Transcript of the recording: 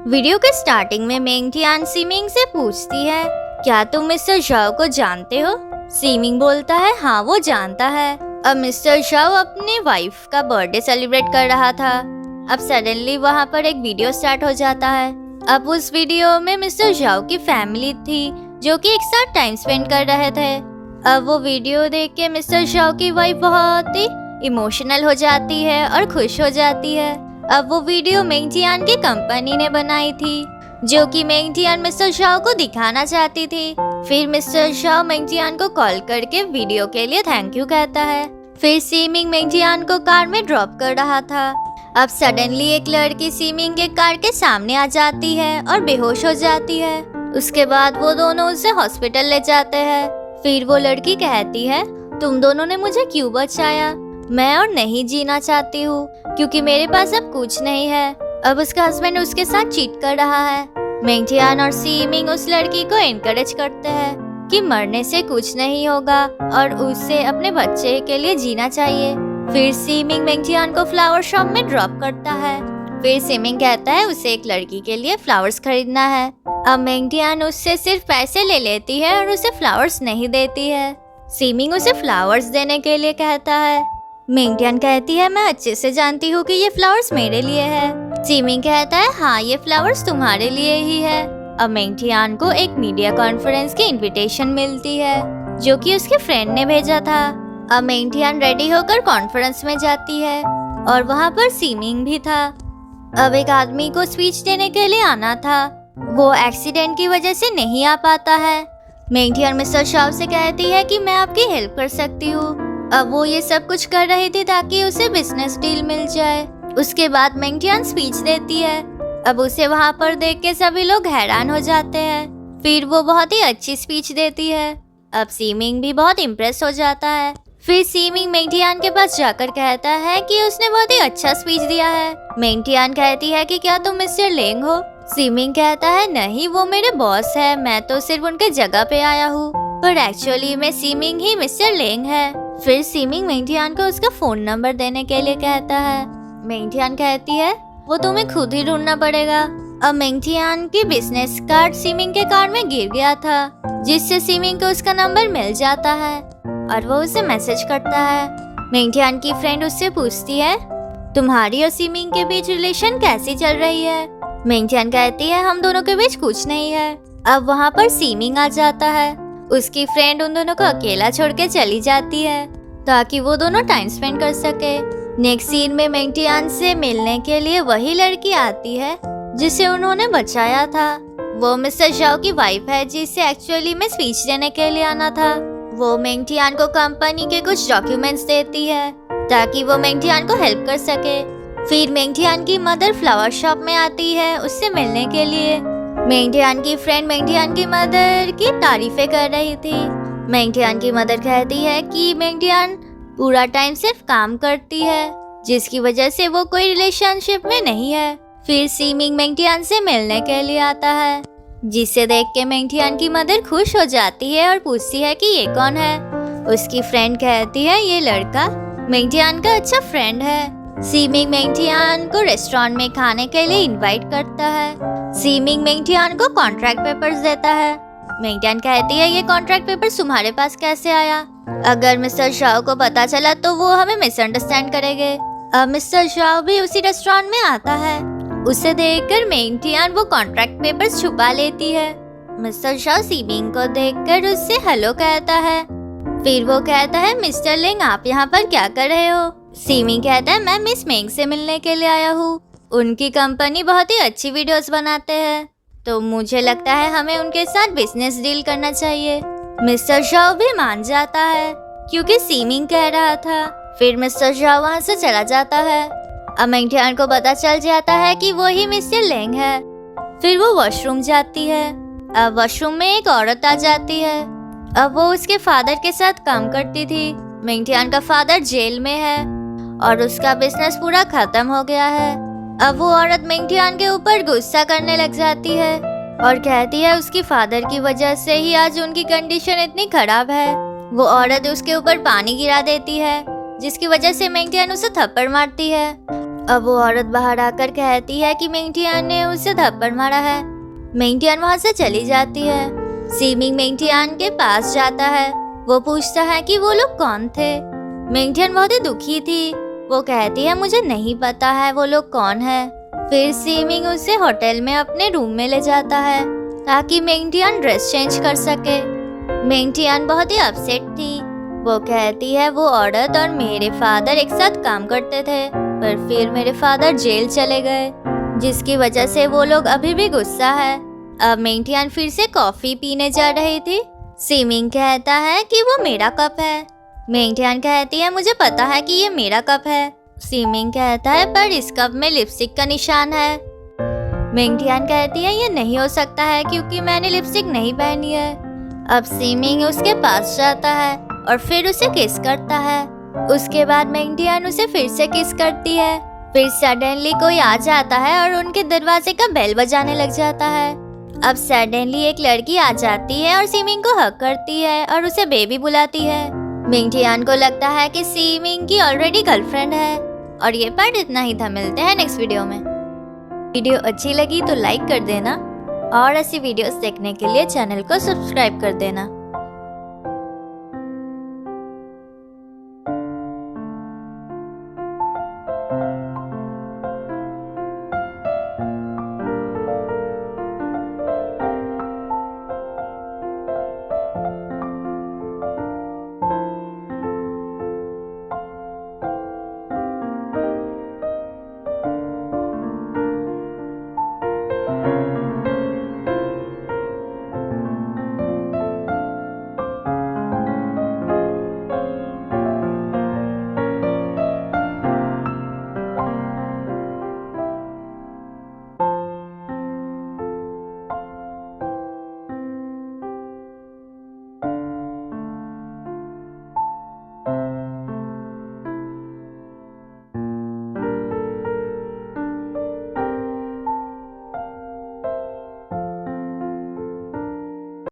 Video के starting में मेंगटियान seeming से पूछती है, क्या तुम मिस्टर झाओ को जानते हो? सीमिंग बोलता है, हाँ वो जानता है। अब मिस्टर झाओ अपनी वाइफ का बर्थडे सेलिब्रेट कर रहा था। अब सडनली वहाँ पर एक वीडियो स्टार्ट हो जाता है। अब उस वीडियो में मिस्टर झाओ की फैमिली थी जो कि एक साथ टाइम स्पेंड कर रहे थे। अब वो वीडियो देख के मिस्टर झाओ की वाइफ बहुत ही इमोशनल हो जाती है और खुश हो जाती है। अब वो वीडियो मेंगटियान की कंपनी ने बनाई थी जो कि मेंगटियान मिस्टर झाओ को दिखाना चाहती थी। फिर मिस्टर झाओ मेंगटियान को कॉल करके वीडियो के लिए थैंक यू कहता है। फिर सीमिंग मेंगटियान को कार में ड्रॉप कर रहा था। अब सडनली एक लड़की सीमिंग के कार के सामने आ जाती है और बेहोश हो जाती है। उसके बाद वो दोनों उसे हॉस्पिटल ले जाते हैं। फिर वो लड़की कहती है, तुम दोनों ने मुझे क्यों बचाया? मैं और नहीं जीना चाहती हूँ क्योंकि मेरे पास अब कुछ नहीं है। अब उसका हस्बैंड उसके साथ चीट कर रहा है। मेंगटियान और सीमिंग उस लड़की को एनकरेज करते हैं कि मरने से कुछ नहीं होगा और उसे अपने बच्चे के लिए जीना चाहिए। फिर सीमिंग मेंगटियान को फ्लावर शॉप में ड्रॉप करता है। फिर सीमिंग कहता है उसे एक लड़की के लिए फ्लावर्स खरीदना है। अब मेंगटियान उससे सिर्फ पैसे ले लेती है और उसे फ्लावर्स नहीं देती है। सीमिंग उसे फ्लावर्स देने के लिए कहता है। मेंगटियान कहती है, मैं अच्छे से जानती हूँ कि ये फ्लावर्स मेरे लिए है। सीमिंग कहता है, हाँ ये फ्लावर्स तुम्हारे लिए ही है। अब मेंगटियान को एक मीडिया कॉन्फ्रेंस की इनविटेशन मिलती है जो कि उसके फ्रेंड ने भेजा था। अब मेंगटियान रेडी होकर कॉन्फ्रेंस में जाती है और वहाँ पर सीमिंग भी था। अब एक आदमी को स्पीच देने के लिए आना था, वो एक्सीडेंट की वजह से नहीं आ पाता है। मेंगटियान मिस्टर झाओ से कहती है कि मैं आपकी हेल्प कर सकती हूँ। अब वो ये सब कुछ कर रही थी ताकि उसे बिजनेस डील मिल जाए। उसके बाद मेंगटियान स्पीच देती है। अब उसे वहाँ पर देख के सभी लोग हैरान हो जाते हैं। फिर वो बहुत ही अच्छी स्पीच देती है। अब सीमिंग भी बहुत इम्प्रेस हो जाता है। फिर सीमिंग मेंगटियान के पास जाकर कहता है कि उसने बहुत ही अच्छा स्पीच दिया है। मेंगटियान कहती है कि क्या तुम मिस्टर लेंग हो? सीमिंग कहता है, नहीं वो मेरे बॉस है, मैं तो सिर्फ उनके जगह पे आया हूँ, पर एक्चुअली में सीमिंग ही मिस्टर लेंग है। फिर सीमिंग मेंगटियान को उसका फोन नंबर देने के लिए कहता है। मेंगटियान कहती है, वो तुम्हें खुद ही ढूंढना पड़ेगा। अब मेंगटियान की बिजनेस कार्ड सीमिंग के कार में गिर गया था जिससे सीमिंग को उसका नंबर मिल जाता है और वो उसे मैसेज करता है। मेंगटियान की फ्रेंड उससे पूछती है, तुम्हारी और सीमिंग के बीच रिलेशन कैसी चल रही है? मेंगटियान कहती है, हम दोनों के बीच कुछ नहीं है। अब वहाँ पर सीमिंग आ जाता है। उसकी फ्रेंड उन दोनों को अकेला छोड़ के चली जाती है ताकि वो दोनों टाइम स्पेंड कर सके। नेक्स्ट सीन में मेंगटियान से मिलने के लिए वही लड़की आती है जिसे उन्होंने बचाया था। वो मिस्टर झाओ की वाइफ है जिसे एक्चुअली में स्पीच देने के लिए आना था। वो मेंगटियान को कंपनी के कुछ डॉक्यूमेंट्स देती है ताकि वो मेंगटियान को हेल्प कर सके। फिर मेंगटियान की मदर फ्लावर शॉप में आती है उससे मिलने के लिए। मेंगटियान की फ्रेंड मेंगटियान की मदर की तारीफें कर रही थी। मेंगटियान की मदर कहती है कि मेंगटियान पूरा टाइम सिर्फ काम करती है जिसकी वजह से वो कोई रिलेशनशिप में नहीं है। फिर सीमिंग मेंगटियान से मिलने के लिए आता है जिसे देख के मेंगटियान की मदर खुश हो जाती है और पूछती है कि ये कौन है। उसकी फ्रेंड कहती है, ये लड़का मेंगटियान का अच्छा फ्रेंड है। सीमिंग मेंगटियान को रेस्टोरेंट में खाने के लिए इनवाइट करता है। सीमिंग मेंगटियान को कॉन्ट्रैक्ट पेपर्स देता है। मेंगटियान कहती है, ये कॉन्ट्रैक्ट पेपर्स तुम्हारे पास कैसे आया? अगर मिस्टर झाओ को पता चला तो वो हमें मिसअंडरस्टैंड करेंगे। अब मिस्टर झाओ भी उसी रेस्टोरेंट में आता है। उसे देखकर मेंगटियान वो कॉन्ट्रैक्ट पेपर्स छुपा लेती है। मिस्टर झाओ सीमिंग को देखकर उससे हेलो कहता है। फिर वो कहता है, मिस्टर लेंग आप यहाँ पर क्या कर रहे हो? सीमिंग कहता है, मैं मिस मेंग से मिलने के लिए आया हूँ। उनकी कंपनी बहुत ही अच्छी वीडियोस बनाते हैं तो मुझे लगता है हमें उनके साथ बिजनेस डील करना चाहिए। मिस्टर झाओ भी मान जाता है क्योंकि सीमिंग कह रहा था। फिर मिस्टर झाओ वहाँ से चला जाता है। अब मेंगटियान को पता चल जाता है कि वो ही मिस्टर लेंग है। फिर वो वॉशरूम जाती है। अब वॉशरूम में एक औरत आ जाती है। अब वो उसके फादर के साथ काम करती थी। मेंगटियान का फादर जेल में है और उसका बिजनेस पूरा खत्म हो गया है। अब वो औरत मेंगटियान के ऊपर गुस्सा करने लग जाती है और कहती है उसकी फादर की वजह से ही आज उनकी कंडीशन इतनी खराब है। वो औरत उसके ऊपर पानी गिरा देती है जिसकी वजह से मेंगटियान उसे थप्पड़ मारती है अब वो औरत बाहर आकर कहती है कि मेंगटियान ने उसे थप्पड़ मारा है। मेंगटियान वहाँ से चली जाती है। सीमिंग मेंगटियान के पास जाता है। वो पूछता है कि वो लोग कौन थे। मेंगटियान बहुत ही दुखी थी। वो कहती है मुझे नहीं पता है वो लोग कौन है। फिर सीमिंग उसे होटल में अपने रूम में ले जाता है ताकि मेंगटियान ड्रेस चेंज कर सके। मेंगटियान बहुत ही अपसेट थी। वो कहती है वो औरत और मेरे फादर एक साथ काम करते थे, पर फिर मेरे फादर जेल चले गए, जिसकी वजह से वो लोग अभी भी गुस्सा है। अब मेंगटियान फिर से कॉफी पीने जा रही थी। सीमिंग कहता है कि वो मेरा कप है। मेंगटियान कहती है मुझे पता है कि ये मेरा कप है। सीमिंग कहता है पर इस कप में लिपस्टिक का निशान है। मेंगटियान कहती है ये नहीं हो सकता है क्योंकि मैंने लिपस्टिक नहीं पहनी है। अब सीमिंग उसके पास जाता है और फिर उसे किस करता है। उसके बाद मेंगटियान उसे फिर से किस करती है। फिर सडनली कोई आ जाता है और उनके दरवाजे का बेल बजाने लग जाता है। अब सडनली एक लड़की आ जाती है और सीमिंग को हक करती है और उसे बेबी बुलाती है। मेंगटियान को लगता है कि सीमिंग की ऑलरेडी गर्लफ्रेंड है। और ये पार्ट इतना ही था। मिलते हैं नेक्स्ट वीडियो में। वीडियो अच्छी लगी तो लाइक कर देना और ऐसी वीडियोस देखने के लिए चैनल को सब्सक्राइब कर देना।